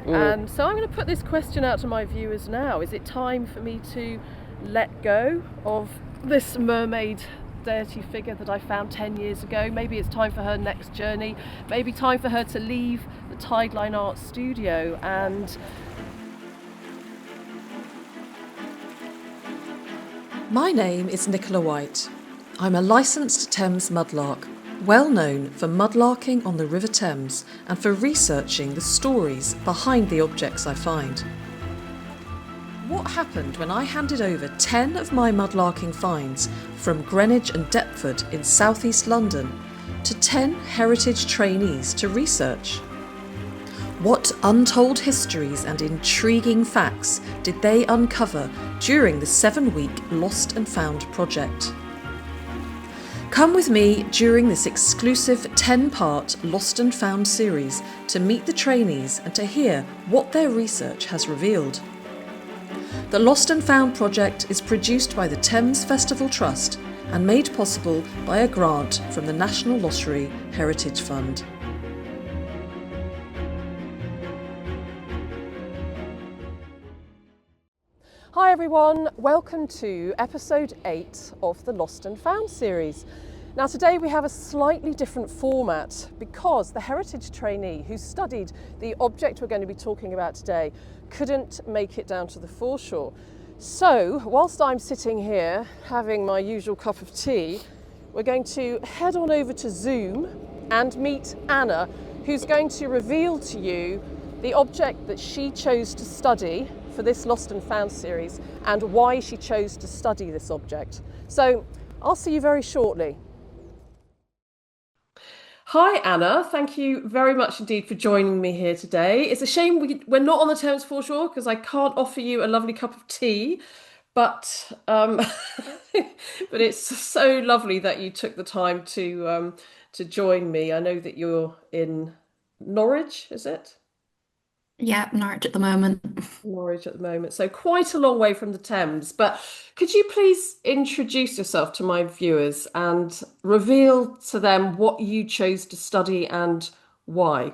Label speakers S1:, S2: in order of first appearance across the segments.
S1: Mm.
S2: So I'm going to put this question out to my viewers now. Is it time for me to let go of this mermaid deity figure that I found 10 years ago? Maybe it's time for her next journey. Maybe time for her to leave the Tideline Art Studio and
S3: My name is Nicola White. I'm a licensed Thames mudlark, well known for mudlarking on the River Thames and for researching the stories behind the objects I find. What happened when I handed over 10 of my mudlarking finds from Greenwich and Deptford in southeast London to 10 heritage trainees to research? What untold histories and intriguing facts did they uncover during the 7-week Lost and Found project? Come with me during this exclusive 10-part Lost and Found series to meet the trainees and to hear what their research has revealed. The Lost and Found project is produced by the Thames Festival Trust and made possible by a grant from the National Lottery Heritage Fund.
S2: Hi everyone, welcome to episode 8 of the Lost and Found series. Now today we have a slightly different format because the heritage trainee who studied the object we're going to be talking about today couldn't make it down to the foreshore. So whilst I'm sitting here having my usual cup of tea, we're going to head on over to Zoom and meet Anna, who's going to reveal to you the object that she chose to study for this Lost and Found series and why she chose to study this object. So I'll see you very shortly. Hi Anna, thank you very much indeed for joining me here today. It's a shame we're not on the Thames foreshore because I can't offer you a lovely cup of tea, but but it's so lovely that you took the time to join me. I know that you're in Norwich, is it?
S4: Yeah, Norwich at the moment.
S2: Norwich at the moment, so quite a long way from the Thames. But could you please introduce yourself to my viewers and reveal to them what you chose to study and why?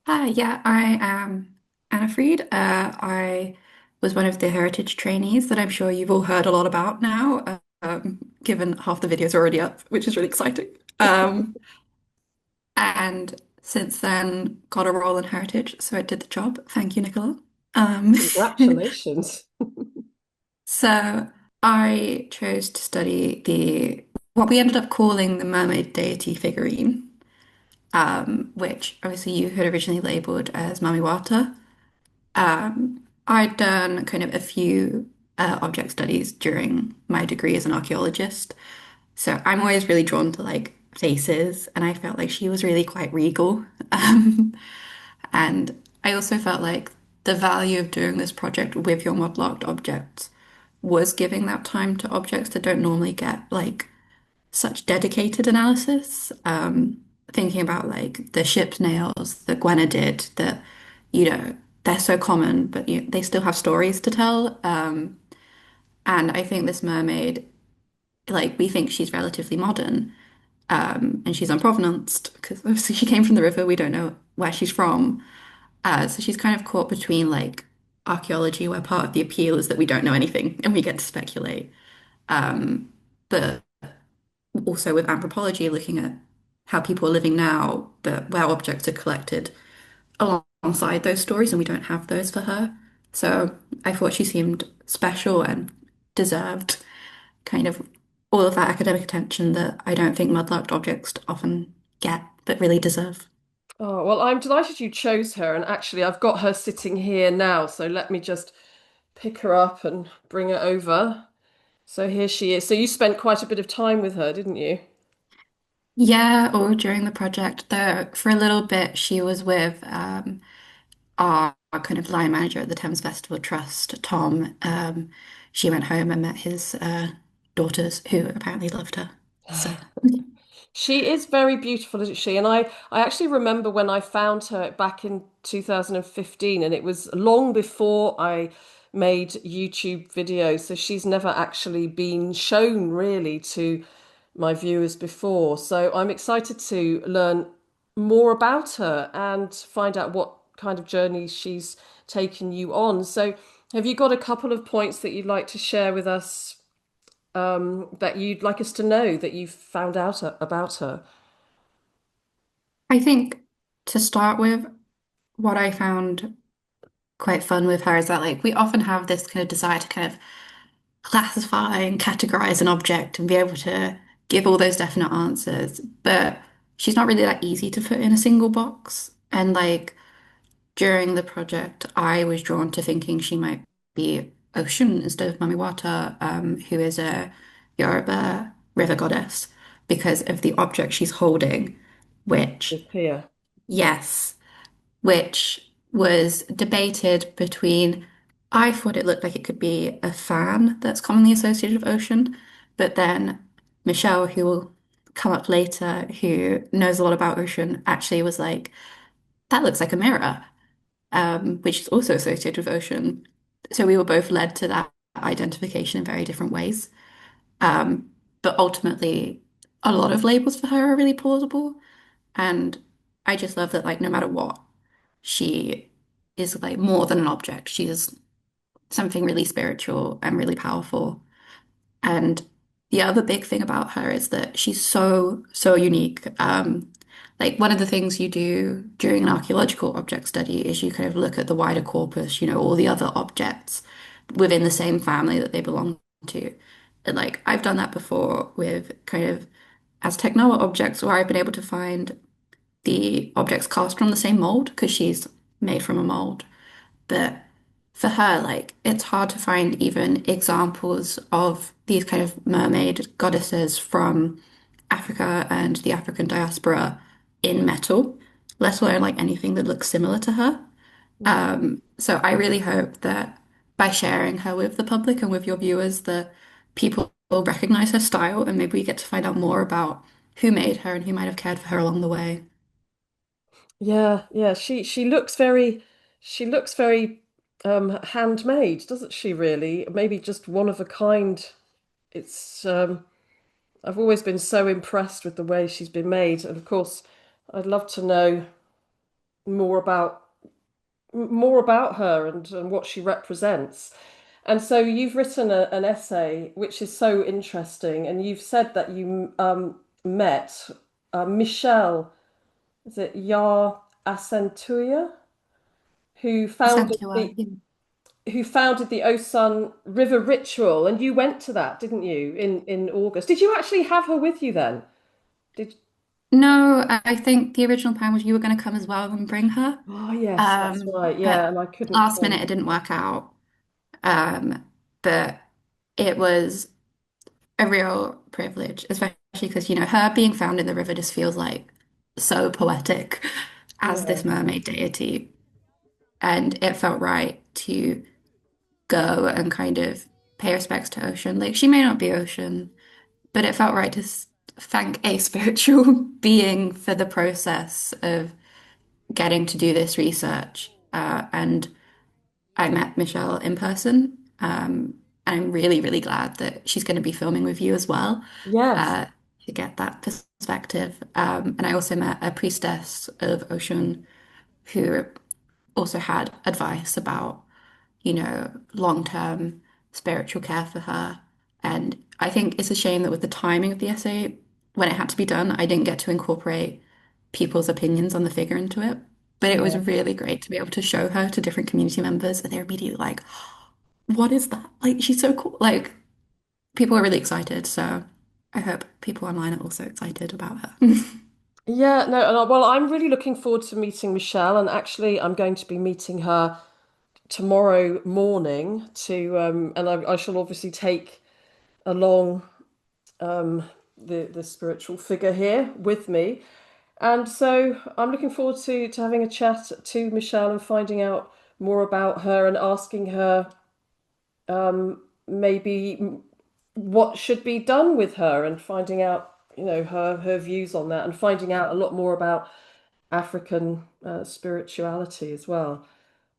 S4: Yeah, I am Anna Fried. I was one of the heritage trainees that I'm sure you've all heard a lot about now, given half the videos are already up, which is really exciting. Um, and since then, got a role in heritage, so I did the job. Thank you, Nicola. Um,
S2: Congratulations.
S4: so I chose to study the what we ended up calling the Mermaid Deity figurine. Which obviously you had originally labeled as Mami Wata. I'd done kind of a few object studies during my degree as an archaeologist. So I'm always really drawn to like faces, and I felt like she was really quite regal. And I also felt like the value of doing this project with your modlocked objects was giving that time to objects that don't normally get like such dedicated analysis. Thinking about like the ship nails that Gwenna did, that you know they're so common, but they still have stories to tell. And I think this mermaid, like we think she's relatively modern, and she's unprovenanced because obviously she came from the river. We don't know where she's from, so she's kind of caught between like archaeology, where part of the appeal is that we don't know anything and we get to speculate, but also with anthropology, looking at how people are living now, but where objects are collected alongside those stories, and we don't have those for her. So I thought she seemed special and deserved kind of all of that academic attention that I don't think mudlarked objects often get, but really deserve.
S2: Oh, well, I'm delighted you chose her, and actually, I've got her sitting here now, so let me just pick her up and bring her over. So here she is. So you spent quite a bit of time with her, didn't you?
S4: Yeah, or during the project, though, for a little bit, she was with our kind of line manager at the Thames Festival Trust, Tom. She went home and met his daughters, who apparently loved her. So,
S2: She is very beautiful, isn't she? And I actually remember when I found her back in 2015, and it was long before I made YouTube videos. So she's never actually been shown really to my viewers before. So I'm excited to learn more about her and find out what kind of journey she's taken you on. So, have you got a couple of points that you'd like to share with us that you'd like us to know that you've found out about her?
S4: I think to start with, what I found quite fun with her is that like we often have this kind of desire to kind of classify and categorize an object and be able to give all those definite answers, but she's not really that easy to put in a single box. And like during the project, I was drawn to thinking she might be Ocean instead of Mamiwata, who is a Yoruba river goddess, because of the object she's holding, which,
S2: With Pia.
S4: yes, which was debated between, I thought it looked like it could be a fan that's commonly associated with Ocean, but then Michelle, who will come up later, who knows a lot about Ocean, actually was like, that looks like a mirror, which is also associated with Ocean. So we were both led to that identification in very different ways. Um, but ultimately, a lot of labels for her are really plausible. And I just love that, like, no matter what, she is like more than an object. She is something really spiritual and really powerful. And the other big thing about her is that she's so, so unique. Like one of the things you do during an archaeological object study is you kind of look at the wider corpus, all the other objects within the same family that they belong to. And like I've done that before with kind of Aztec Noah objects where I've been able to find the objects cast from the same mold because she's made from a mold. But for her, like, it's hard to find even examples of these kind of mermaid goddesses from Africa and the African diaspora in metal, let alone like anything that looks similar to her. So I really hope that by sharing her with the public and with your viewers, that people will recognize her style and maybe we get to find out more about who made her and who might have cared for her along the way.
S2: Yeah, yeah. She looks very handmade, doesn't she, really? Maybe just one of a kind. It's I've always been so impressed with the way she's been made. And of course, I'd love to know more about more about her and what she represents. And so you've written an essay which is so interesting, and you've said that you met Michelle, is it Yaa Asantewa, who founded
S4: Asantewa,
S2: the
S4: yeah.
S2: who founded the Osun River Ritual, and you went to that, didn't you, in August? Did you actually have her with you then? Did
S4: No, I think the original plan was you were going to come as well and bring her.
S2: Oh yes, that's right. Yeah,
S4: But
S2: and I couldn't
S4: last
S2: come.
S4: minute it didn't work out. But it was a real privilege, especially because, her being found in the river just feels like so poetic as
S2: Yeah.
S4: this mermaid deity. And it felt right to go and kind of pay respects to Ocean. Like, she may not be Ocean, but it felt right to thank a spiritual being for the process of getting to do this research. And I met Michelle in person. And I'm really, really glad that she's going to be filming with you as well,
S2: Yes.
S4: uh, to get that perspective. And I also met a priestess of Ocean who also had advice about, long-term spiritual care for her. And I think it's a shame that with the timing of the essay, when it had to be done, I didn't get to incorporate people's opinions on the figure into it. But it was
S2: Yeah.
S4: really great to be able to show her to different community members, and they're immediately like, "What is that? Like, she's so cool!" Like, people are really excited. So I hope people online are also excited about her.
S2: Yeah, no, well, I'm really looking forward to meeting Michelle, and actually, I'm going to be meeting her tomorrow morning and I shall obviously take along um, the spiritual figure here with me, and so I'm looking forward to having a chat to Michelle and finding out more about her and asking her maybe what should be done with her and finding out, her views on that and finding out a lot more about African spirituality as well.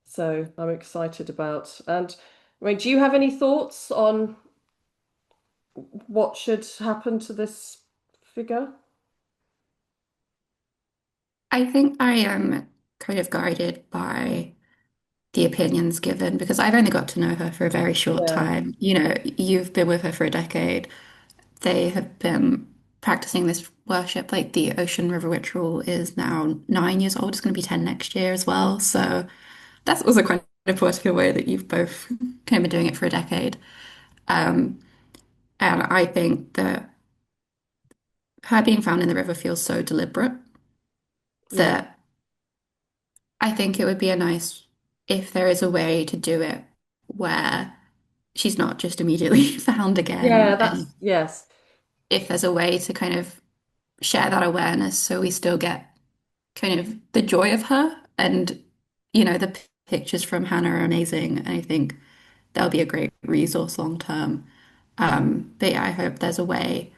S2: So I'm excited about. And I mean, do you have any thoughts on what should happen to this figure?
S4: I think I am kind of guided by the opinions given because I've only got to know her for a very short
S2: Yeah,
S4: time. You know, you've been with her for a decade. They have been practicing this worship. Like the Ocean River Ritual is now 9 years old. It's going to be 10 next year as well. So that's also quite a poetic way that you've both kind of been doing it for a decade. Um, and I think that her being found in the river feels so deliberate
S2: yeah,
S4: that I think it would be a nice if there is a way to do it where she's not just immediately found
S2: yeah.
S4: again,
S2: That's
S4: and
S2: yes.
S4: if there's a way to kind of share that awareness so we still get kind of the joy of her and the pictures from Hannah are amazing and I think that'll be a great resource long term. But yeah, I hope there's a way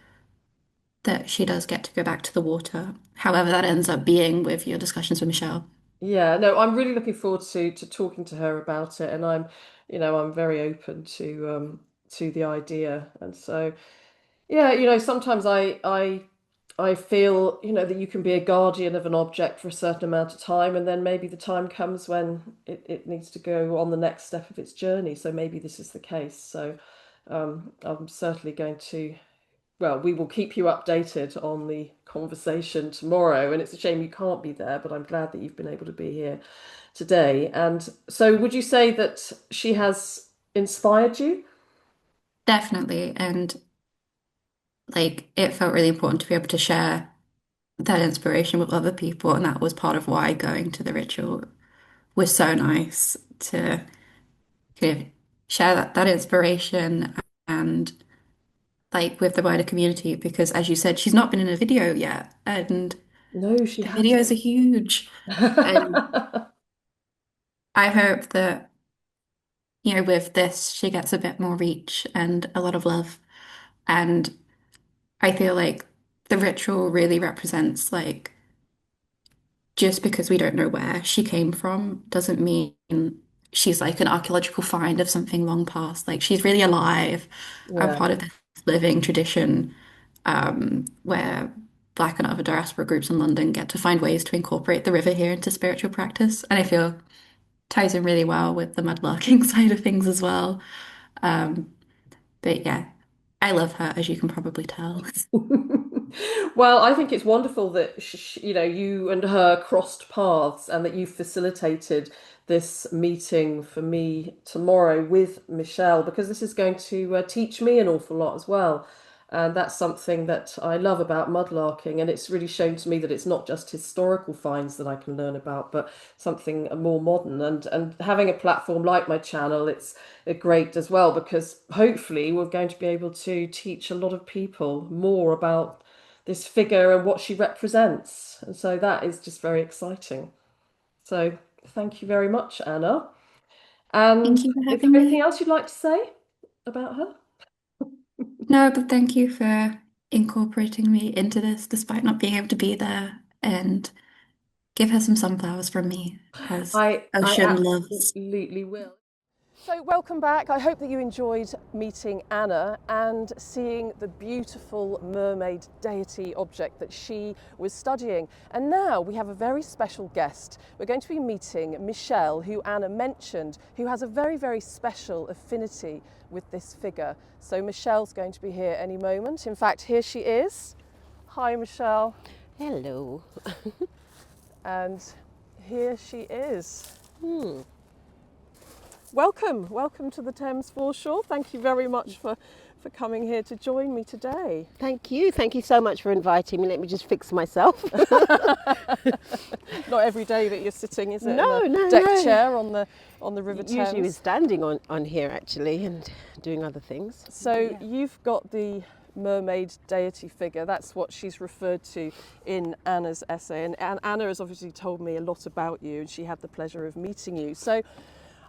S4: that she does get to go back to the water, however that ends up being with your discussions with Michelle.
S2: Yeah, no, I'm really looking forward to talking to her about it, and I'm very open to the idea, and so yeah, sometimes I feel, that you can be a guardian of an object for a certain amount of time, and then maybe the time comes when it needs to go on the next step of its journey. So maybe this is the case. So I'm certainly going to, well, we will keep you updated on the conversation tomorrow. And it's a shame you can't be there, but I'm glad that you've been able to be here today. And so, would you say that she has inspired you?
S4: Definitely. And like it felt really important to be able to share that inspiration with other people. And that was part of why going to the ritual was so nice to kind of share that inspiration and like with the wider community because as you said, she's not been in a video yet. And
S2: No, she
S4: the videos are
S2: hasn't.
S4: huge. And I hope that, with this, she gets a bit more reach and a lot of love. And I feel like the ritual really represents like just because we don't know where she came from doesn't mean she's like an archaeological find of something long past. Like she's really alive and
S2: Yeah.
S4: part of this living tradition where Black and other diaspora groups in London get to find ways to incorporate the river here into spiritual practice. And I feel ties in really well with the mudlarking side of things as well. Um, but yeah, I love her, as you can probably tell.
S2: Well, I think it's wonderful that you and her crossed paths and that you facilitated this meeting for me tomorrow with Michelle because this is going to teach me an awful lot as well. And that's something that I love about mudlarking. And it's really shown to me that it's not just historical finds that I can learn about, but something more modern. And having a platform like my channel, it's great as well because hopefully we're going to be able to teach a lot of people more about this figure and what she represents. And so that is just very exciting. So thank you very much, Anna.
S4: Thank
S2: And
S4: you for
S2: is there
S4: having
S2: anything
S4: me.
S2: else you'd like to say about her?
S4: No, but thank you for incorporating me into this despite not being able to be there and give her some sunflowers from me as
S2: I
S4: Ocean loves.
S2: absolutely will. So, welcome back. I hope that you enjoyed meeting Anna and seeing the beautiful mermaid deity object that she was studying. And now we have a very special guest. We're going to be meeting Michelle, who Anna mentioned, who has a very, very special affinity with this figure. So, Michelle's going to be here any moment. In fact, here she is. Hi, Michelle.
S1: Hello.
S2: And here she is. Welcome to the Thames foreshore. Thank you very much for coming here to join me today.
S1: Thank you. Thank you so much for inviting me. Let me just fix myself.
S2: Not every day that you're sitting, is it?
S1: No,
S2: in a
S1: no,
S2: deck
S1: no.
S2: chair on the River Thames.
S1: Usually we're standing on here actually and doing other things.
S2: So
S1: Yeah.
S2: you've got the mermaid deity figure. That's what she's referred to in Anna's essay. And Anna has obviously told me a lot about you, and she had the pleasure of meeting you. So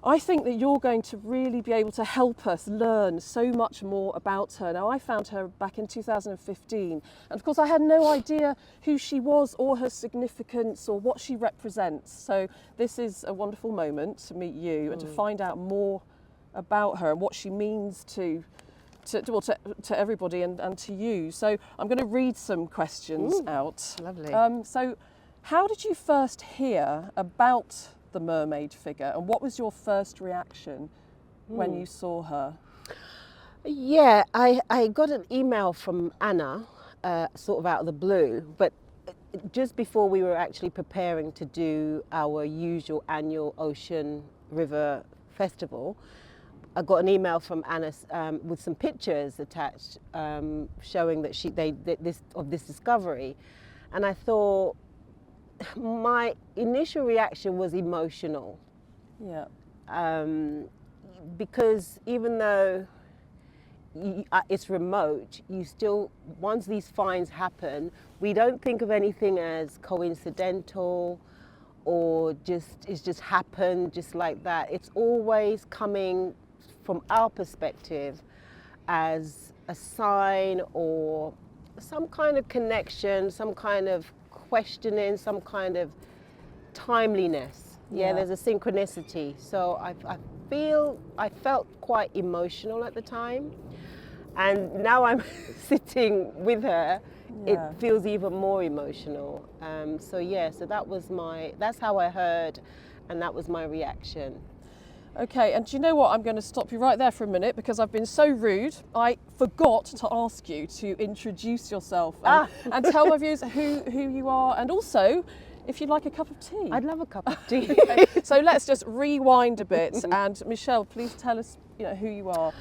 S2: I think that you're going to really be able to help us learn so much more about her. Now, I found her back in 2015, and of course I had no idea who she was or her significance or what she represents. So this is a wonderful moment to meet you and to find out more about her and what she means to everybody and to you. So I'm going to read some questions out.
S1: Lovely.
S2: So How did you first hear about the mermaid figure, and what was your first reaction when you saw her?
S1: Yeah, I got an email from Anna, sort of out of the blue, but just before we were actually preparing to do our usual annual Osun River Festival, I got an email from Anna with some pictures attached, showing that this discovery, and I thought my initial reaction was emotional.
S2: Yeah.
S1: Because even though it's remote, you still, once these finds happen, we don't think of anything as coincidental or it's just happened just like that. It's always coming from our perspective as a sign or some kind of connection, some kind of questioning, some kind of timeliness. Yeah, there's a synchronicity. So I felt quite emotional at the time, and now I'm sitting with her, it feels even more emotional. So that's how I heard, and that was my reaction.
S2: Okay, and do you know what? I'm going to stop you right there for a minute because I've been so rude. I forgot to ask you to introduce yourself and tell my viewers who you are, and also if you'd like a cup of tea.
S1: I'd love a cup of tea.
S2: Okay, so let's just rewind a bit, and Michelle, please tell us, who you are.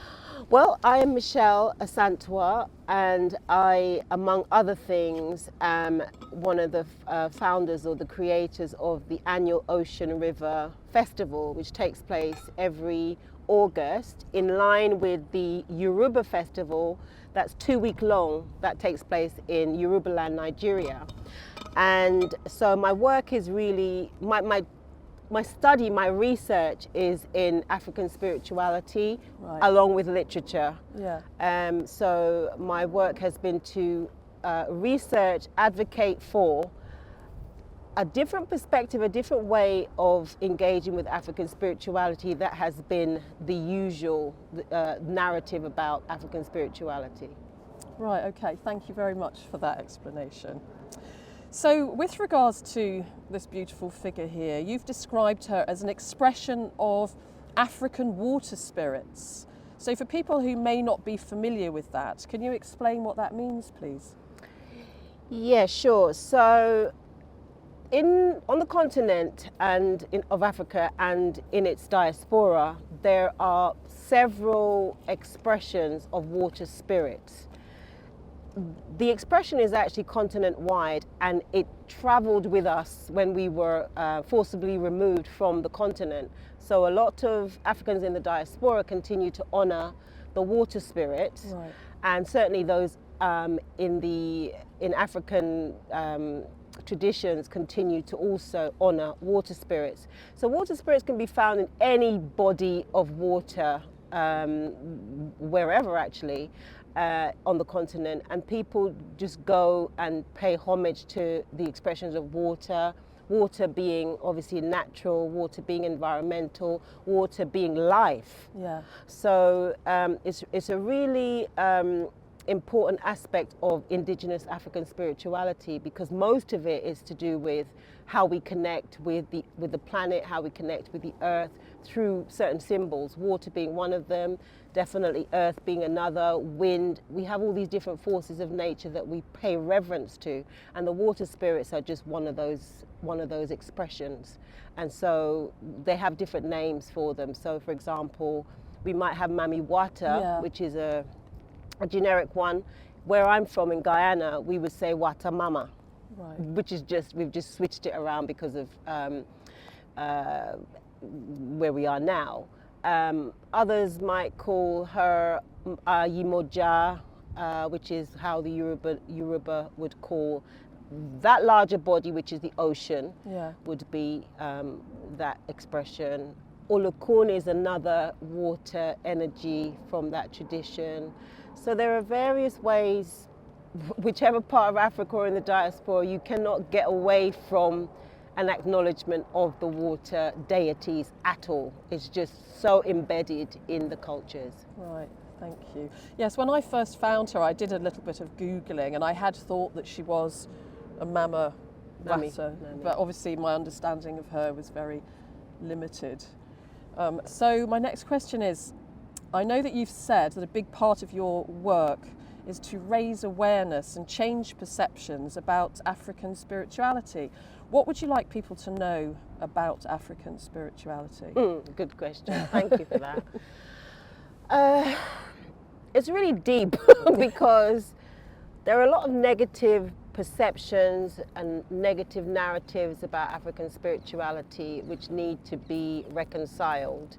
S1: Well, I am Michelle Yaa Asantewa, and I, among other things, am one of the founders or the creators of the annual Osun River Festival, which takes place every August in line with the Yoruba Festival that's 2 week long, that takes place in Yoruba land, Nigeria. And so my work is really, my study, my research is in African spirituality, along with literature.
S2: Yeah.
S1: So my work has been to research, advocate for a different perspective, a different way of engaging with African spirituality that has been the usual narrative about African spirituality.
S2: Right, okay, thank you very much for that explanation. So with regards to this beautiful figure here, you've described her as an expression of African water spirits. So for people who may not be familiar with that, can you explain what that means, please?
S1: Yeah, sure. So on the continent of Africa and in its diaspora, there are several expressions of water spirits. The expression is actually continent-wide, and it traveled with us when we were forcibly removed from the continent. So a lot of Africans in the diaspora continue to honor the water spirits, and certainly those in African traditions continue to also honor water spirits. So water spirits can be found in any body of water, wherever actually. On the continent, and people just go and pay homage to the expressions of water being obviously natural, water being environmental, water being life.
S2: Yeah.
S1: So it's a really important aspect of indigenous African spirituality, because most of it is to do with how we connect with the planet, how we connect with the earth through certain symbols, water being one of them, definitely earth being another, wind. We have all these different forces of nature that we pay reverence to, and the water spirits are just one of those expressions. And so they have different names for them. So for example, we might have Mami Wata, which is a generic one. Where I'm from in Guyana, we would say Wata Mama, which is we've just switched it around because of where we are now. Others might call her Yimoja, which is how the Yoruba would call that larger body, which is the ocean, would be that expression. Olokun is another water energy from that tradition. So there are various ways, whichever part of Africa or in the diaspora, you cannot get away from an acknowledgement of the water deities at all. It's just so embedded in the cultures.
S2: Right, thank you. Yes, when I first found her, I did a little bit of Googling, and I had thought that she was a mama Wata, but obviously my understanding of her was very limited. So my next question is, I know that you've said that a big part of your work is to raise awareness and change perceptions about African spirituality. What would you like people to know about African spirituality?
S1: Good question. Thank you for that. It's really deep because there are a lot of negative perceptions and negative narratives about African spirituality which need to be reconciled.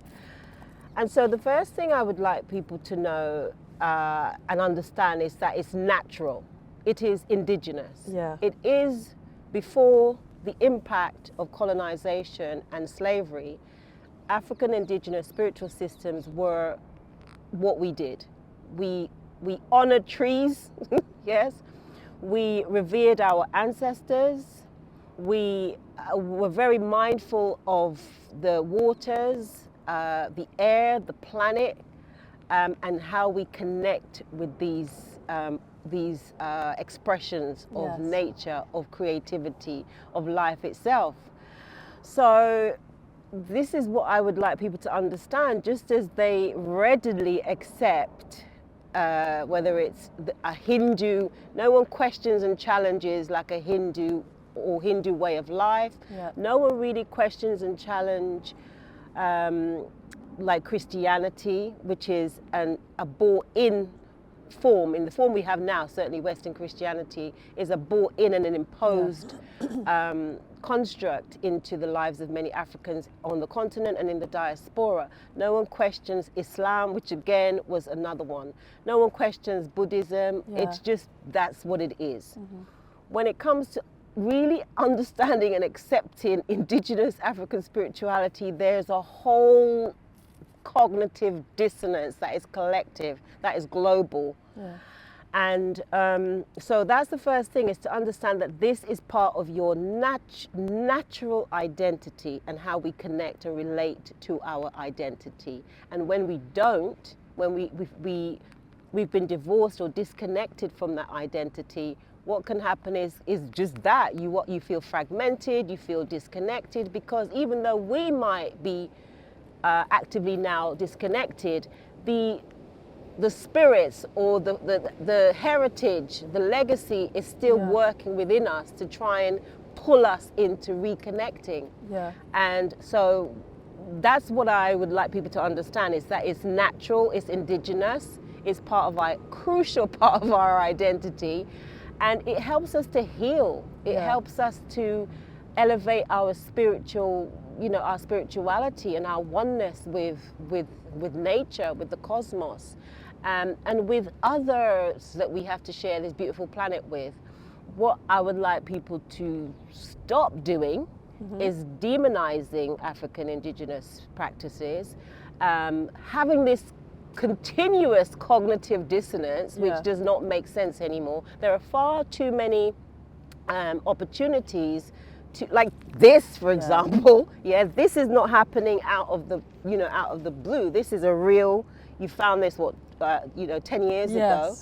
S1: And so the first thing I would like people to know and understand is that it's natural. It is indigenous.
S2: Yeah.
S1: It is before the impact of colonization and slavery. African indigenous spiritual systems were what we did. We honored trees, yes. We revered our ancestors. We were very mindful of the waters, the air, the planet, and how we connect with these expressions of nature, of creativity, of life itself. So this is what I would like people to understand, just as they readily accept whether it's a Hindu, no one questions and challenges like a Hindu or Hindu way of life.
S2: Yeah.
S1: No one really questions and challenge like Christianity, which is a bought-in form. In the form we have now, certainly Western Christianity is a bought-in and an imposed construct into the lives of many Africans on the continent and in the diaspora. No one questions Islam, which again was another one. No one questions Buddhism.
S2: Yeah.
S1: It's just, that's what it is. When it comes to really understanding and accepting indigenous African spirituality, there's a whole cognitive dissonance that is collective, that is global.
S2: Yeah.
S1: And so that's the first thing, is to understand that this is part of your natural identity and how we connect and relate to our identity. And when we don't, when we've been divorced or disconnected from that identity, what can happen is just that. You feel fragmented, you feel disconnected, because even though we might be actively now disconnected, the spirits or the heritage, the legacy is still working within us to try and pull us into reconnecting.
S2: Yeah.
S1: And so that's what I would like people to understand, is that it's natural, it's indigenous, it's crucial part of our identity, and it helps us to heal. It helps us to elevate our spiritual, our spirituality and our oneness with nature, with the cosmos, and with others that we have to share this beautiful planet with. What I would like people to stop doing is demonizing African indigenous practices, having this continuous cognitive dissonance, which does not make sense anymore. There are far too many opportunities to, like this, for example. This is not happening out of the blue. This is a real. You found this 10 years ago.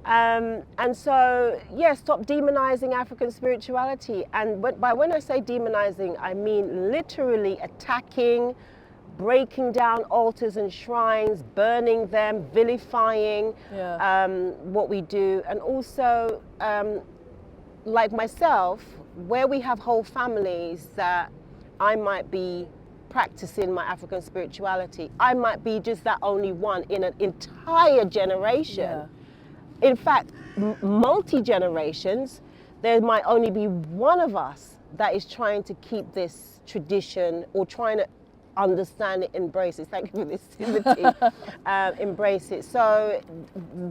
S1: And so stop demonizing African spirituality. And when I say demonizing, I mean literally attacking, breaking down altars and shrines, burning them, vilifying what we do, and also like myself, where we have whole families that I might be practicing my African spirituality, I might be just that only one in an entire generation. In fact, multi-generations, there might only be one of us that is trying to keep this tradition or trying to understand it, embrace it. Thank you for this, Timothy. Embrace it. So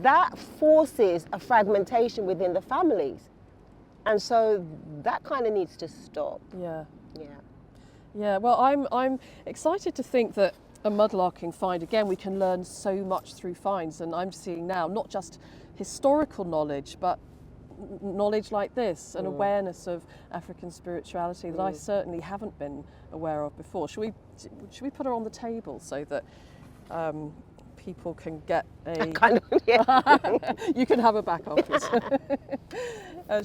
S1: that forces a fragmentation within the families. And so that kind of needs to stop.
S2: Yeah, well, I'm excited to think that a mudlarking find, again, we can learn so much through finds, and I'm seeing now not just historical knowledge, but knowledge like this, an awareness of African spirituality that I certainly haven't been aware of before. Should we put her on the table so that people can get a
S1: Kind of, yeah.
S2: you can have her back afterwards.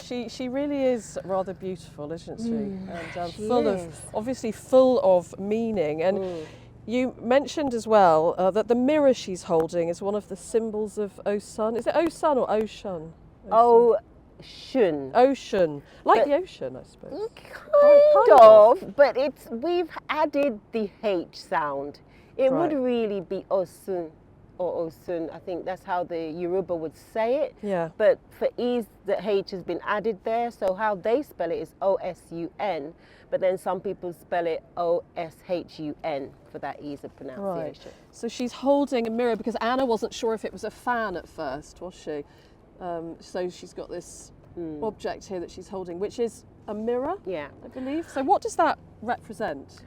S2: She really is rather beautiful, isn't she? And
S1: she
S2: full
S1: is.
S2: of, obviously full of meaning. And you mentioned as well that the mirror she's holding is one of the symbols of Osun. Is it Osun or Ocean?
S1: Ocean.
S2: Ocean, like
S1: But-
S2: the ocean, I suppose.
S1: Kind of, but we've added the H sound. It
S2: Right.
S1: would really be Osun or Osun. I think that's how the Yoruba would say it.
S2: Yeah.
S1: But for ease, the H has been added there. So how they spell it is Osun, but then some people spell it Oshun for that ease of pronunciation.
S2: So she's holding a mirror because Anna wasn't sure if it was a fan at first, was she? So she's got this object here that she's holding, which is a mirror,
S1: Yeah.
S2: I believe. So what does that represent?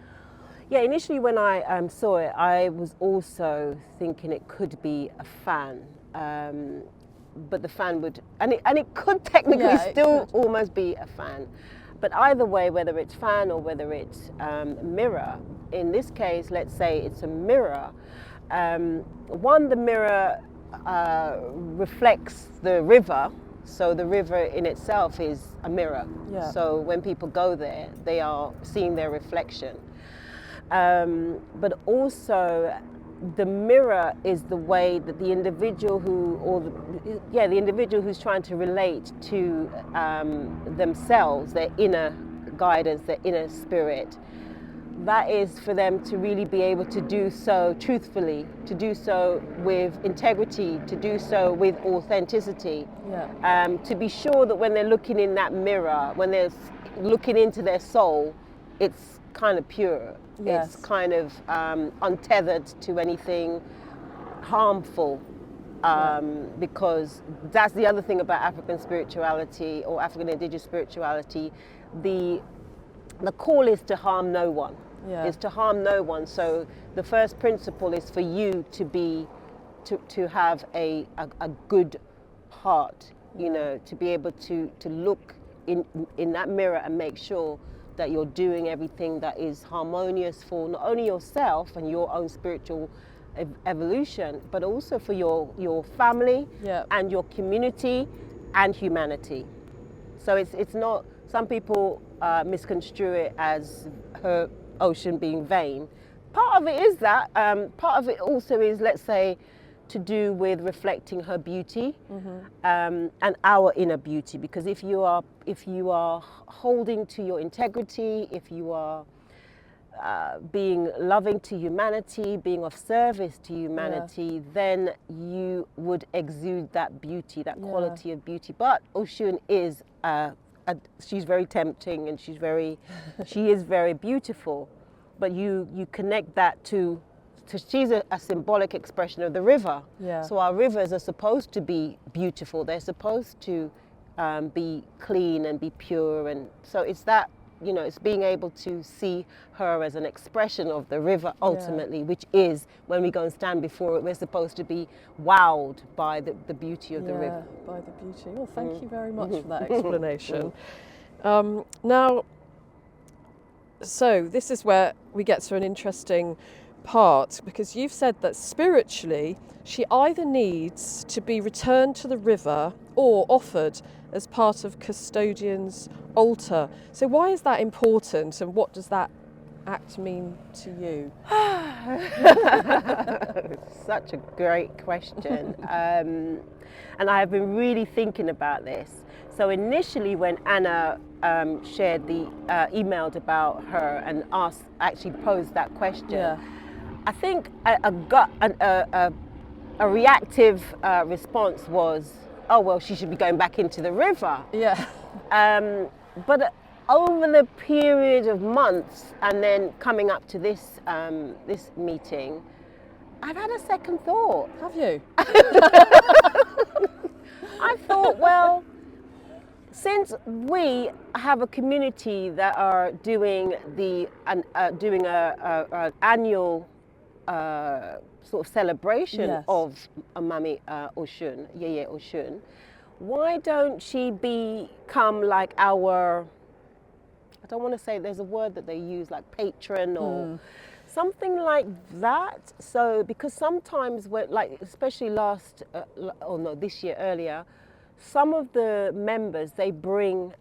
S1: Yeah, initially when I saw it, I was also thinking it could be a fan, but the fan would, and it could technically
S2: Yeah, it
S1: still
S2: could.
S1: almost be a fan. But either way, whether it's fan or whether it's mirror, in this case, let's say it's a mirror. The mirror reflects the river. So the river in itself is a mirror.
S2: Yeah.
S1: So when people go there, they are seeing their reflection. But also, the mirror is the way that the individual the individual who's trying to relate to themselves, their inner guidance, their inner spirit. That is for them to really be able to do so truthfully, to do so with integrity, to do so with authenticity.
S2: Yeah.
S1: To be sure that when they're looking in that mirror, when they're looking into their soul, it's kind of pure.
S2: Yes.
S1: It's kind of untethered to anything harmful. Because that's the other thing about African spirituality or African indigenous spirituality. The call is to harm no one.
S2: Yeah.
S1: Is to harm no one. So the first principle is for you to be, to have a good heart, you know, to be able to look in that mirror and make sure that you're doing everything that is harmonious for not only yourself and your own spiritual evolution, but also for your family
S2: Yeah.
S1: and your community and humanity. So it's not, some people misconstrue it as her ocean being vain. Part of it is that. Part of it also is, let's say, to do with reflecting her beauty and our inner beauty. Because if you are holding to your integrity, if you are being loving to humanity, being of service to humanity, then you would exude that beauty, that quality of beauty. But Osun is she's very tempting and she is very beautiful, but you connect that to she's a symbolic expression of the river.
S2: Yeah.
S1: So our rivers are supposed to be beautiful. They're supposed to be clean and be pure. And so it's that, you know, it's being able to see her as an expression of the river ultimately, which is when we go and stand before it, we're supposed to be wowed by the beauty of the river.
S2: By the beauty. Well, thank you very much for that explanation. Now, so this is where we get to an interesting part, because you've said that spiritually she either needs to be returned to the river or offered as part of custodian's altar. So why is that important, and what does that act mean to you?
S1: Such a great question. And I have been really thinking about this. So initially when Anna shared emailed about her and actually posed that question, I think a reactive response was, oh, well, she should be going back into the river.
S2: Yeah.
S1: But over the period of months and then coming up to this meeting, I've had a second thought.
S2: Have you?
S1: I thought, well, since we have a community that are doing an annual sort of celebration of Mami Osun, Yaa Osun, why don't she become like our, I don't want to say, there's a word that they use, like patron or Something like that. So because sometimes, like especially this year earlier, some of the members, they bring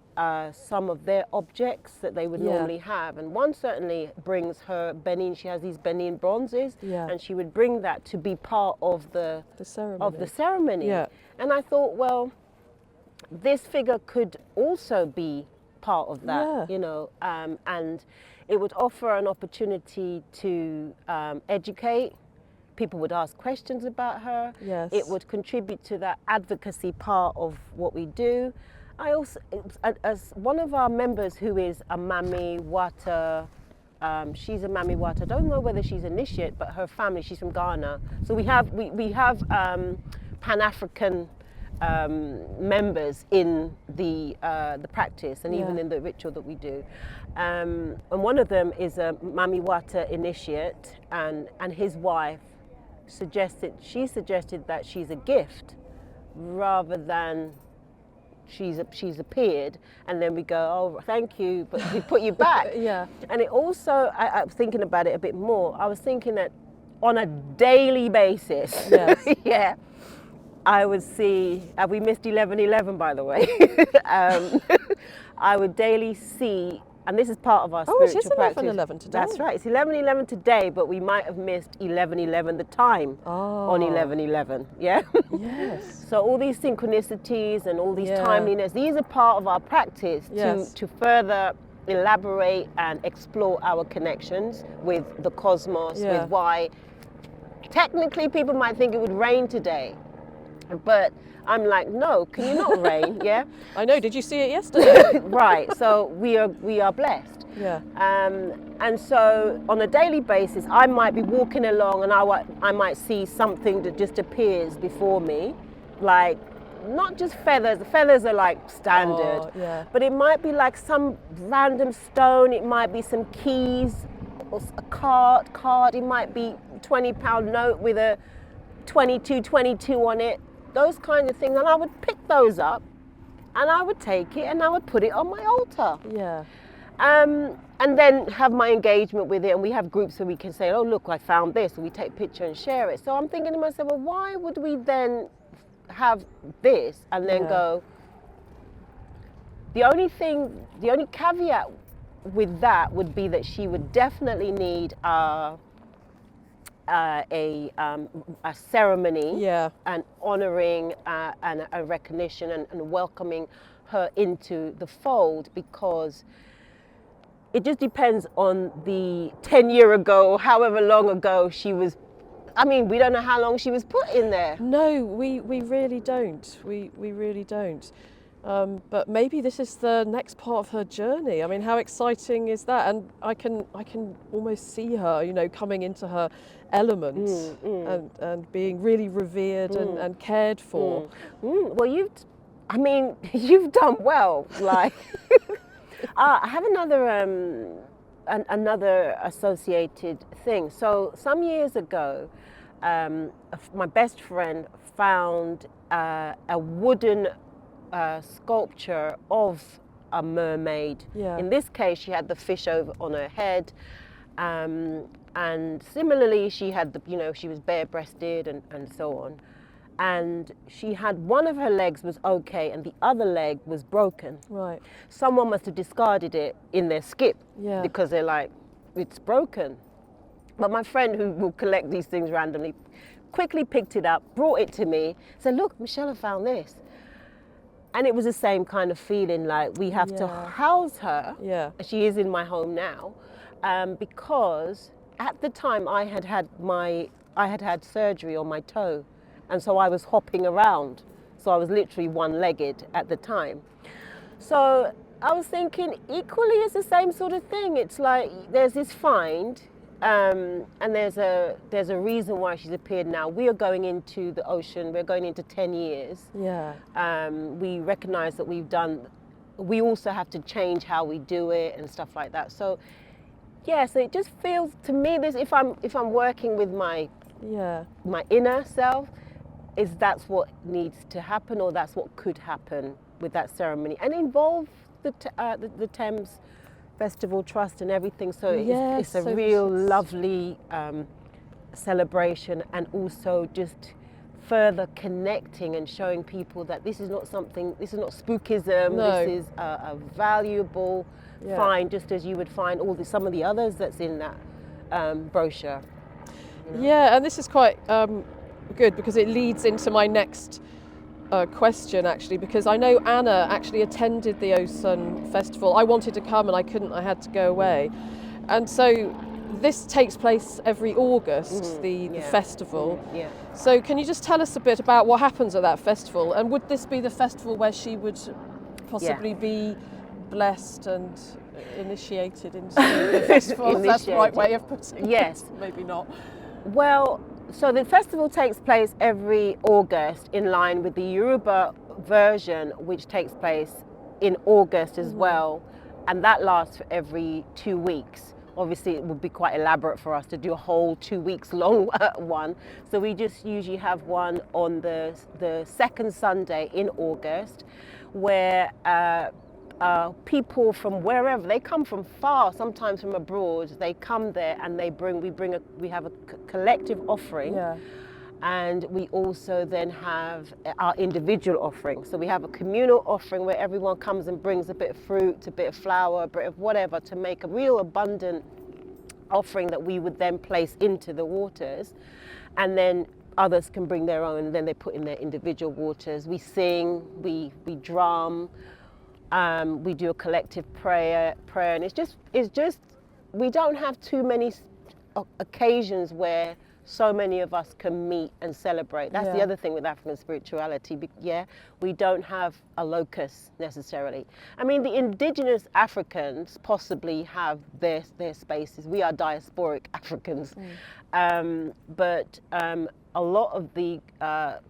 S1: some of their objects that they would normally have, and one certainly brings her Benin. She has these Benin bronzes, and she would bring that to be part of the ceremony.
S2: Yeah.
S1: And I thought, well, this figure could also be part of that, and it would offer an opportunity to educate. People would ask questions about her.
S2: Yes.
S1: It would contribute to that advocacy part of what we do. I also, as one of our members who is a Mami Wata, she's a Mami Wata. I don't know whether she's initiate, but her family, she's from Ghana. So we have Pan-African members in the practice and even in the ritual that we do. And one of them is a Mami Wata initiate, and his wife suggested that she's a gift rather than she's appeared, and then we go, oh, thank you, but we put you back.
S2: Yeah.
S1: And it also, I was thinking about it a bit more. I was thinking that on a daily basis,
S2: yes.
S1: I would see, we missed 11:11 by the way. I would daily see, and this is part of our spiritual practice.
S2: Oh, it is 11:11 today.
S1: That's right, it's 11:11 today, but we might have missed 11:11 the time on 11:11, yeah?
S2: Yes.
S1: So all these synchronicities and all these timeliness, these are part of our practice to further elaborate and explore our connections with the cosmos, with why technically people might think it would rain today. But I'm like, no, can you not rain? Yeah.
S2: I know. Did you see it yesterday?
S1: Right. So we are blessed.
S2: Yeah.
S1: And so on a daily basis, I might be walking along and I might see something that just appears before me, like not just feathers. The feathers are like standard, but it might be like some random stone. It might be some keys, or a card. It might be £20 note with a 22 on it. Those kinds of things, and I would pick those up and I would take it and I would put it on my altar.
S2: Yeah.
S1: And then have my engagement with it, and we have groups where we can say, oh look, I found this, and we take a picture and share it. So I'm thinking to myself, well, why would we then have this and then go, the only caveat with that would be that she would definitely need a ceremony, and honoring and a recognition and welcoming her into the fold, because it just depends on the 10 year ago or however long ago she was. I mean, we don't know how long she was put in there.
S2: No, we really don't. We really don't. But maybe this is the next part of her journey. I mean, how exciting is that? And I can almost see her, coming into her element and being really revered and cared for.
S1: Well, you've done well. Like, I have another associated thing. So some years ago, my best friend found a wooden sculpture of a mermaid. In this case, she had the fish over on her head, and similarly, she had she was bare-breasted and so on. And she had one of her legs was okay, and the other leg was broken.
S2: Right.
S1: Someone must have discarded it in their skip because they're like, it's broken. But my friend, who will collect these things randomly, quickly picked it up, brought it to me, said, look, Michelle, I found this. And it was the same kind of feeling, like we have to house her.
S2: Yeah.
S1: She is in my home now, because at the time I had had surgery on my toe, and so I was hopping around. So I was literally one-legged at the time. So I was thinking, equally, it's the same sort of thing. It's like there's this find, and there's a reason why she's appeared now. We are going into the ocean. We're going into 10 years.
S2: Yeah.
S1: We recognise that we also have to change how we do it and stuff like that. So so it just feels to me, this if I'm working with my inner self, that's what needs to happen, or that's what could happen with that ceremony, and involve the Thames Festival Trust and everything. So
S2: Yes,
S1: it's a
S2: so
S1: real
S2: this is-
S1: lovely celebration, and also just further connecting and showing people that this is not spookism.
S2: No.
S1: This is a valuable
S2: Yeah.
S1: find, just as you would find some of the others that's in that brochure.
S2: Yeah, and this is quite good because it leads into my next question, actually, because I know Anna actually attended the Osun Festival. I wanted to come and I couldn't, I had to go away. And so this takes place every August, the festival.
S1: Yeah.
S2: So can you just tell us a bit about what happens at that festival? And would this be the festival where she would possibly be blessed and initiated into the festival? If that's the right way of putting
S1: Yes.
S2: it. Maybe not.
S1: Well, so the festival takes place every August in line with the Yoruba version, which takes place in August as well, and that lasts for every 2 weeks. Obviously, it would be quite elaborate for us to do a whole 2 weeks long one. So we just usually have one on the second Sunday in August, where people from wherever they come from, far, sometimes from abroad, they come there and we have a collective offering.
S2: Yeah.
S1: And we also then have our individual offering. So we have a communal offering where everyone comes and brings a bit of fruit, a bit of flour, a bit of whatever, to make a real abundant offering that we would then place into the waters. And then others can bring their own, and then they put in their individual waters. We sing, we drum, we do a collective prayer, and it's just we don't have too many occasions where so many of us can meet and celebrate. That's the other thing with African spirituality. We don't have a locus necessarily. I mean, the indigenous Africans possibly have their spaces. We are diasporic Africans, but a lot of the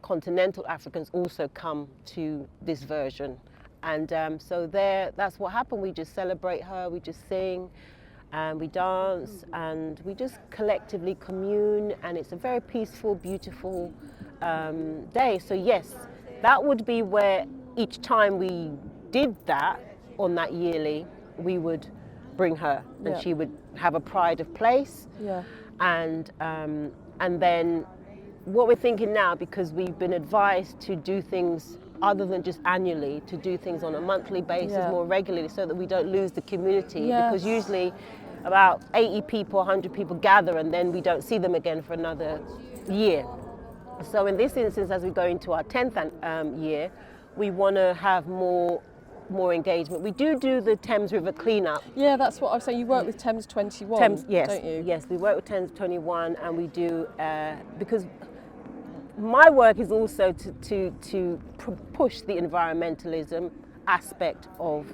S1: continental Africans also come to this version. And so that's what happened. We just celebrate her, we just sing, and we dance, and we just collectively commune, and it's a very peaceful, beautiful day. So yes, that would be where each time we did that on that yearly, we would bring her, and she would have a pride of place.
S2: Yeah.
S1: And then what we're thinking now, because we've been advised to do things other than just annually, to do things on a monthly basis, more regularly, so that we don't lose the community. Because usually about 80 people, 100 people gather, and then we don't see them again for another year. So in this instance, as we go into our 10th year, we want to have more engagement. We do the Thames River cleanup.
S2: Yeah, that's what I was saying. You work with Thames 21,
S1: Yes,
S2: don't you?
S1: Yes, we work with Thames 21, and we do, because my work is also to push the environmentalism aspect of,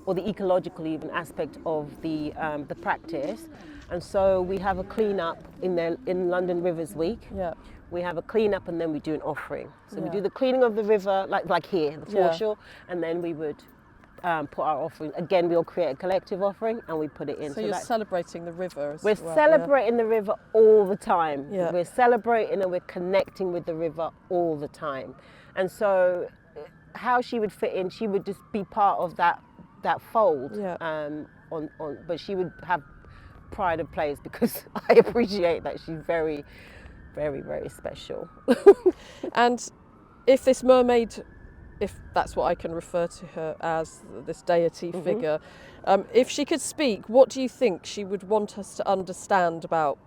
S1: or the ecological even aspect of the practice. And so we have a cleanup in London Rivers Week.
S2: Yeah.
S1: We have a cleanup, and then we do an offering. So we do the cleaning of the river, like here, the foreshore, and then we would put our offering. Again, we'll create a collective offering and we put it in.
S2: So you're celebrating the river as
S1: we're
S2: well.
S1: celebrating the river all the time.
S2: Yeah.
S1: We're celebrating and we're connecting with the river all the time. And so how she would fit in, she would just be part of that fold.
S2: Yeah.
S1: But she would have pride of place, because I appreciate that she's very, very, very special.
S2: And if this mermaid, if that's what I can refer to her as, this deity figure, if she could speak, what do you think she would want us to understand about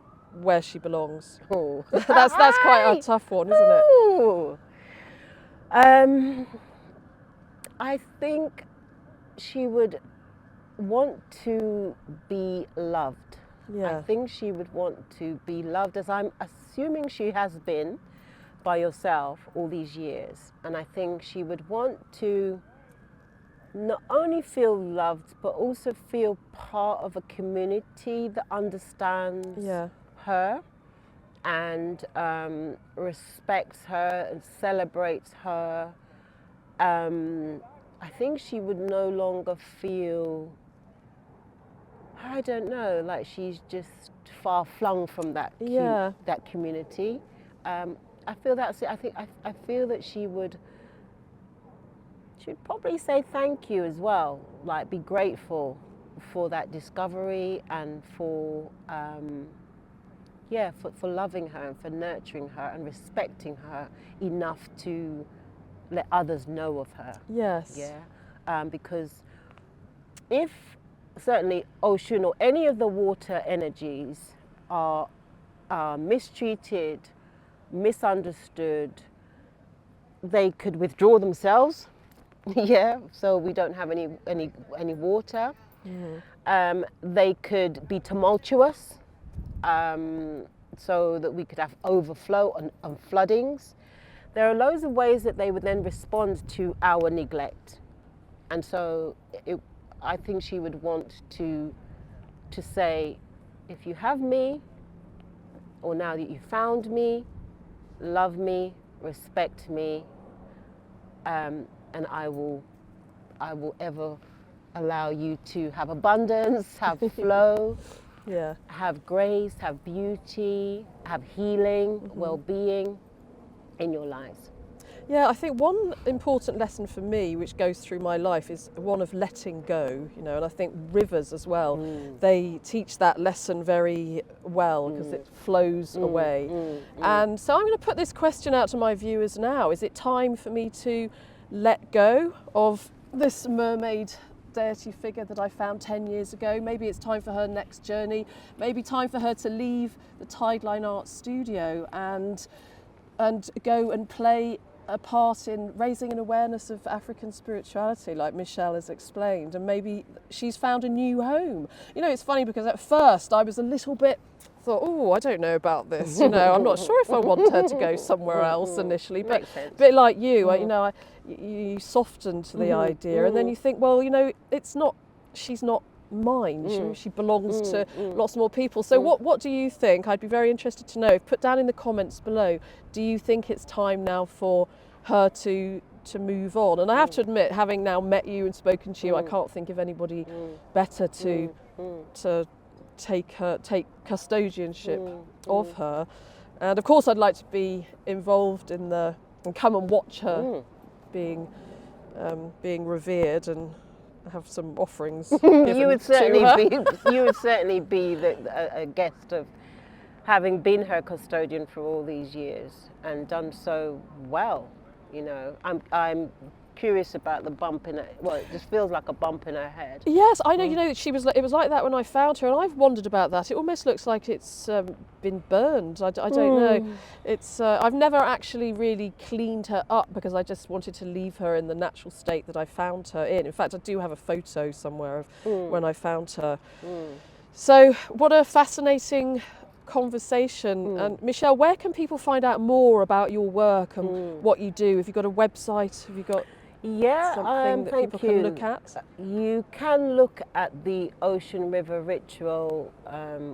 S2: where she belongs?
S1: Oh.
S2: That's quite a tough one, isn't it?
S1: Ooh. I think she would want to be loved.
S2: Yeah.
S1: I think she would want to be loved, as I'm assuming she has been by yourself all these years. And I think she would want to not only feel loved, but also feel part of a community that understands her and respects her and celebrates her. I think she would no longer feel, I don't know, like she's just far flung from that that community. I feel that's it. I feel that she'd probably say thank you as well, like be grateful for that discovery and for for loving her and for nurturing her and respecting her enough to let others know of her.
S2: Yes.
S1: Yeah, because if certainly ocean or any of the water energies are mistreated, misunderstood, they could withdraw themselves. Yeah, so we don't have any water. They could be tumultuous, so that we could have overflow and floodings. There are loads of ways that they would then respond to our neglect, and so I think she would want to say, if you have me, or now that you found me, love me, respect me, and I will ever allow you to have abundance, have flow, have grace, have beauty, have healing, well-being in your lives.
S2: Yeah, I think one important lesson for me, which goes through my life, is one of letting go, you know, and I think rivers as well, they teach that lesson very well because it flows away. And so I'm going to put this question out to my viewers now. Is it time for me to let go of this mermaid deity figure that I found 10 years ago? Maybe it's time for her next journey. Maybe time for her to leave the Tideline Art Studio and go and play a part in raising an awareness of African spirituality, like Michelle has explained, and maybe she's found a new home. You know, it's funny because at first I was a little bit thought, oh, I don't know about this, you know, I'm not sure if I want her to go somewhere else initially, but a bit like you, you know, you soften to the idea, and then you think, well, you know, she's not mine, she belongs to lots more people. So what do you think? I'd be very interested to know. Put down in the comments below, do you think it's time now for her to move on? And I have to admit, having now met you and spoken to you, I can't think of anybody better to take custodianship of her. And of course I'd like to be involved in and come and watch her being revered and have some offerings given
S1: You would certainly be a guest of having been her custodian for all these years and done so well. You know, I'm curious about the bump in her. Well, it just feels like a bump in her head.
S2: Yes, I know. You know, it was like that when I found her, and I've wondered about that. It almost looks like it's been burned. I don't know. It's I've never actually really cleaned her up because I just wanted to leave her in the natural state that I found her in. In fact, I do have a photo somewhere of when I found her. So, what a fascinating conversation. And Michelle, where can people find out more about your work and what you do? Have you got a website? Have you got something that people can look at?
S1: You can look at the Osun River Ritual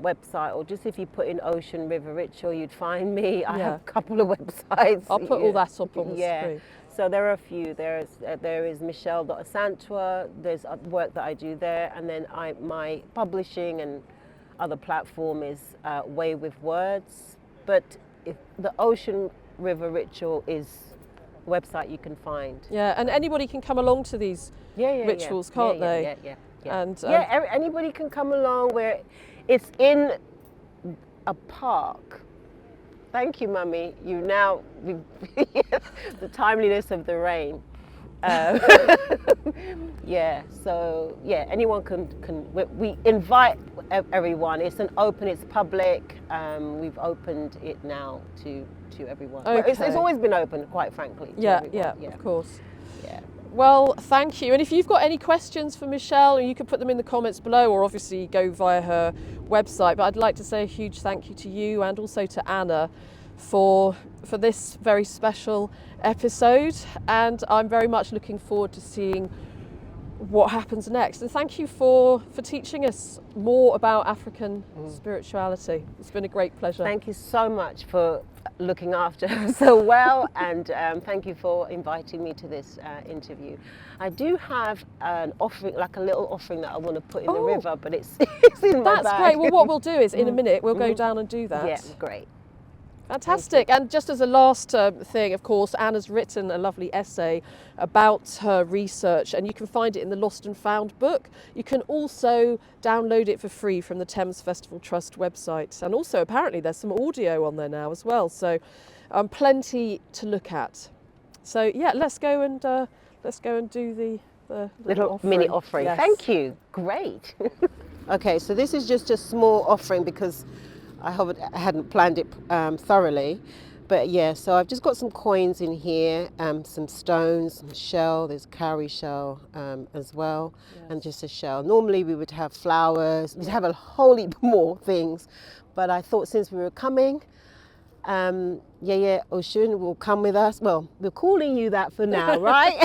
S1: website, or just if you put in Osun River Ritual, you'd find me. I have a couple of websites.
S2: I'll put all that up on the screen.
S1: So there are a few. There is Michelle Yaa Asantewa. There's work that I do there, and then my publishing and other platform is Way with Words. But if the Osun River Ritual is a website you can find.
S2: Yeah, and anybody can come along to these rituals, can't they?
S1: Yeah.
S2: And
S1: anybody can come along. Where it's in a park. Thank you, Mummy. The timeliness of the rain. Anyone can. We invite everyone. It's public. We've opened it now to everyone.
S2: Okay.
S1: It's always been open, quite frankly.
S2: Yeah, of course.
S1: Yeah.
S2: Well, thank you. And if you've got any questions for Michelle, you can put them in the comments below, or obviously go via her website. But I'd like to say a huge thank you to you and also to Anna for this very special episode, and I'm very much looking forward to seeing what happens next. And thank you for teaching us more about African spirituality. It's been a great pleasure.
S1: Thank you so much for looking after her so well, and thank you for inviting me to this interview. I do have an offering, like a little offering that I want to put in the river, but it's in my bag.
S2: That's great. Well, what we'll do is in a minute we'll go down and do that.
S1: Yeah, great.
S2: Fantastic. And just as a last thing, of course, Anna's written a lovely essay about her research, and you can find it in the Lost and Found book. You can also download it for free from the Thames Festival Trust website. And also, apparently, there's some audio on there now as well. So plenty to look at. So yeah, let's go and do the
S1: Little
S2: offering.
S1: mini offering.
S2: Yes.
S1: Thank you. Great. Okay, so this is just a small offering because I hadn't planned it thoroughly. But yeah, so I've just got some coins in here, some stones, some shell. There's cowrie shell as well, and just a shell. Normally we would have flowers. We'd have a whole heap more things. But I thought since we were coming, Osun will come with us. Well, we're calling you that for now, right?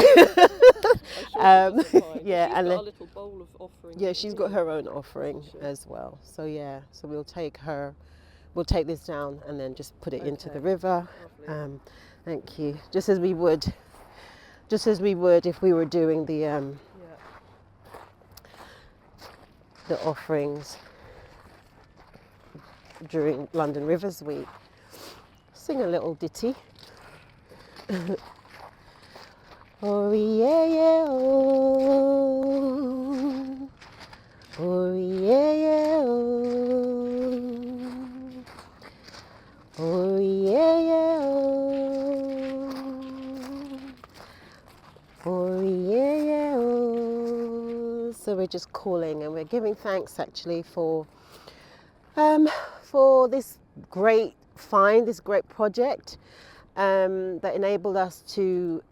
S2: Yeah,
S1: she's
S2: and
S1: got
S2: a little bowl of offering.
S1: yeah, she's got her own offering as well. So yeah, so we'll take this down and then just put it into the river. Thank you. Just as we would if we were doing the offerings during London Rivers Week. Sing a little ditty. Oh yeah yeah oh, oh yeah yeah oh, oh yeah yeah oh, oh yeah yeah oh. So we're just calling and we're giving thanks actually for this great find, this great project that enabled us to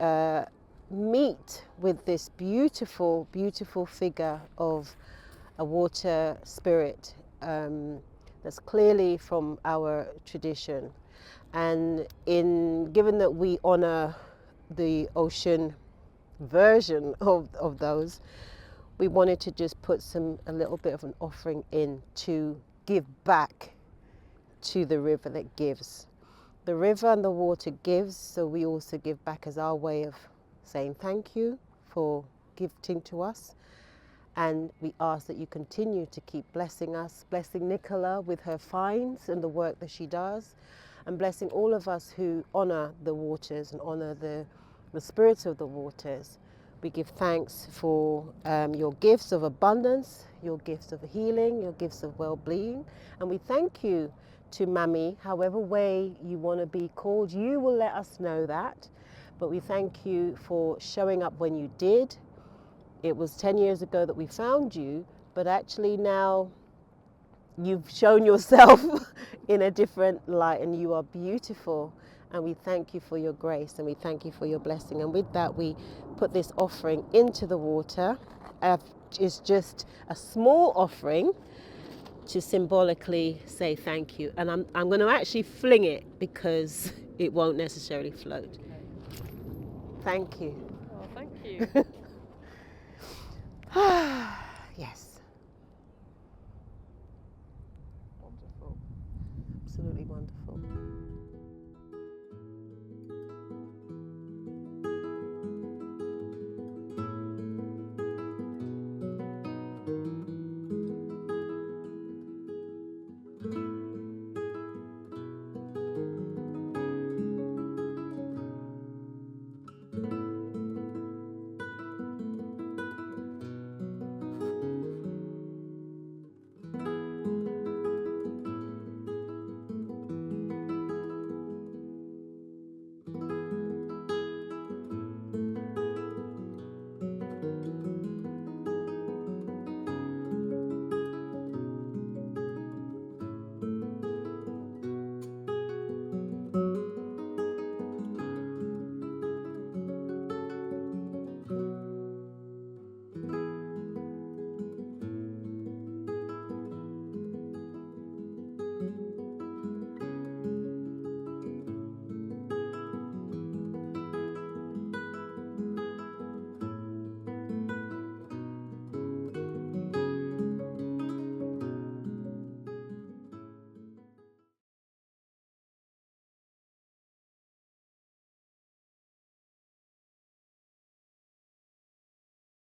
S1: meet with this beautiful, beautiful figure of a water spirit that's clearly from our tradition. And given that we honour the ocean version of those, we wanted to just put a little bit of an offering in to give back to the river that gives. The river and the water gives, so we also give back as our way of saying thank you for gifting to us. And we ask that you continue to keep blessing us, blessing Nicola with her finds and the work that she does, and blessing all of us who honour the waters and honour the spirits of the waters. We give thanks for your gifts of abundance, your gifts of healing, your gifts of well-being. And we thank you to Mummy, however way you want to be called. You will let us know that. But we thank you for showing up when you did. It was 10 years ago that we found you, but actually now you've shown yourself in a different light and you are beautiful. And we thank you for your grace and we thank you for your blessing. And with that, we put this offering into the water. It's just a small offering to symbolically say thank you. And I'm going to actually fling it because it won't necessarily float. Thank you.
S2: Oh, thank you.
S1: Yes.